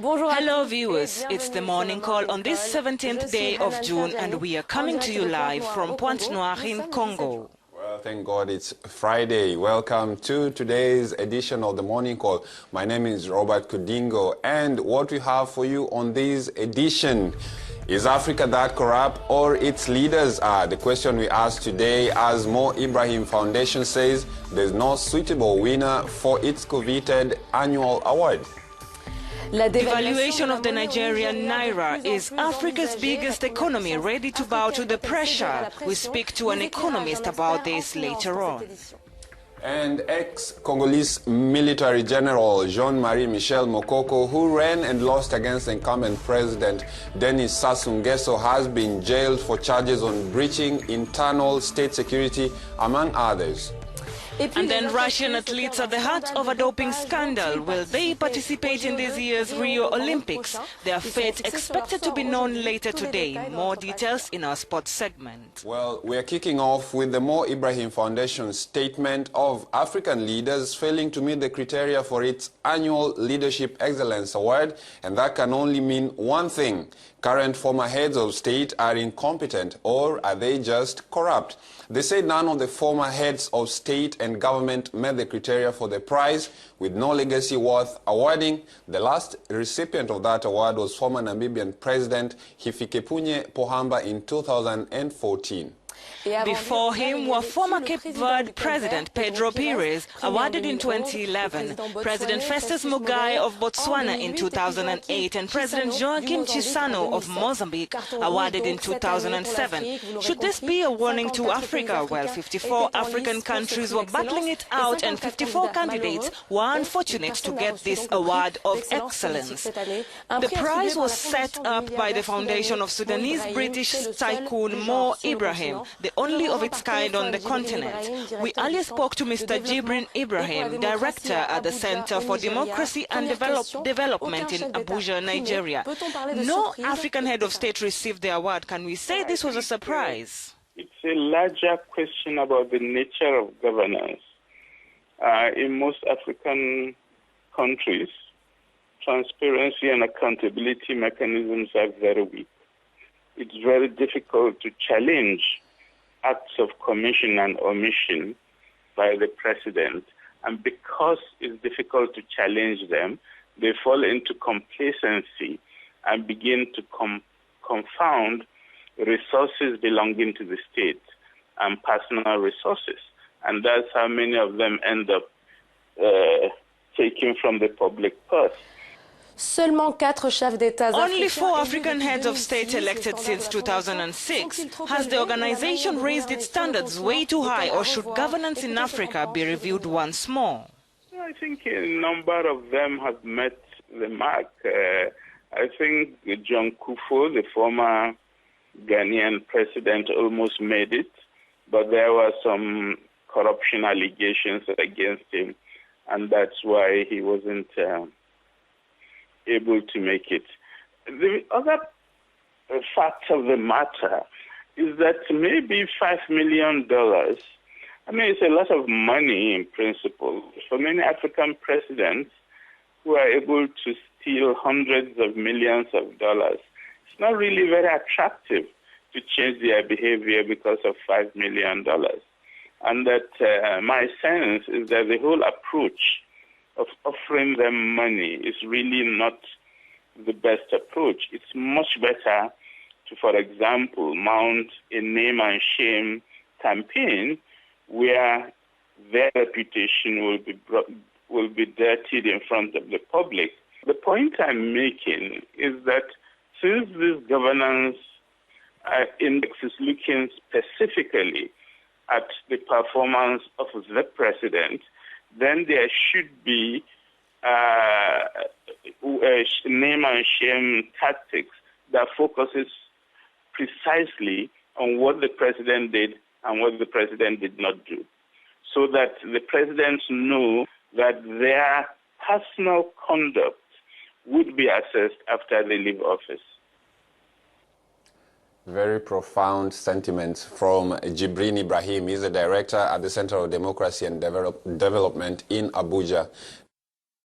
Hello viewers, it's the morning call on this 17th day of June and we are coming to you live from Pointe-Noire in Congo. Well, thank God it's Friday. Welcome to today's edition of the Morning Call. My name is Robert Kudingo, and what we have for you on this edition: is Africa that corrupt or its leaders are? The question we ask today, as Mo Ibrahim Foundation says, there's no suitable winner for its coveted annual award. The devaluation of the Nigerian naira is Africa's biggest economy, ready to bow to the pressure. We speak to an economist about this later on. And ex-Congolese military general Jean-Marie Michel Mokoko, who ran and lost against incumbent President Denis Sassou Nguesso, has been jailed for charges on breaching internal state security, among others. And then Russian athletes at the heart of a doping scandal. Will they participate in this year's Rio Olympics? Their fate expected to be known later today. More details in our sports segment. Well, we're kicking off with the Mo Ibrahim Foundation statement of African leaders failing to meet the criteria for its annual Leadership Excellence Award, and that can only mean one thing: current former heads of state are incompetent, or are they just corrupt? They say none of the former heads of state and government met the criteria for the prize, with no legacy worth awarding. The last recipient of that award was former Namibian President Hifikepunye Pohamba in 2014. Before him were former Cape Verde President Pedro Pires, awarded in 2011, President Festus Mogae of Botswana in 2008, and President Joaquim Chissano of Mozambique, awarded in 2007. Should this be a warning to Africa? Well, 54 African countries were battling it out, and 54 candidates were unfortunate to get this award of excellence. The prize was set up by the foundation of Sudanese-British tycoon Mo Ibrahim, the only of its kind on the continent. We earlier spoke to Mr. Mo Ibrahim, director at the Center for Democracy and Development in Abuja, Nigeria. No African head of state received the award. Can we say this was a surprise? It's a larger question about the nature of governance. In most African countries, transparency and accountability mechanisms are very weak. It's very difficult to challenge acts of commission and omission by the president, and because it's difficult to challenge them, they fall into complacency and begin to confound resources belonging to the state and personal resources, and that's how many of them end up taking from the public purse. Only 4 African heads of state elected since 2006. Has the organization raised its standards way too high, or should governance in Africa be reviewed once more? I think a number of them have met the mark. I think John Kufuor, the former Ghanaian president, almost made it, but there were some corruption allegations against him, and that's why he wasn't able to make it. The other fact of the matter is that maybe $5 million, I mean, it's a lot of money in principle. For many African presidents who are able to steal hundreds of millions of dollars, it's not really very attractive to change their behavior because of $5 million. And that my sense is that the whole approach of offering them money is really not the best approach. It's much better to, for example, mount a name and shame campaign where their reputation will be dirtied in front of the public. The point I'm making is that since this governance index is looking specifically at the performance of the president, then there should be name and shame tactics that focuses precisely on what the president did and what the president did not do, so that the presidents know that their personal conduct would be assessed after they leave office. Very profound sentiments from Mo Ibrahim. He's the director at the Center of Democracy and Development in Abuja.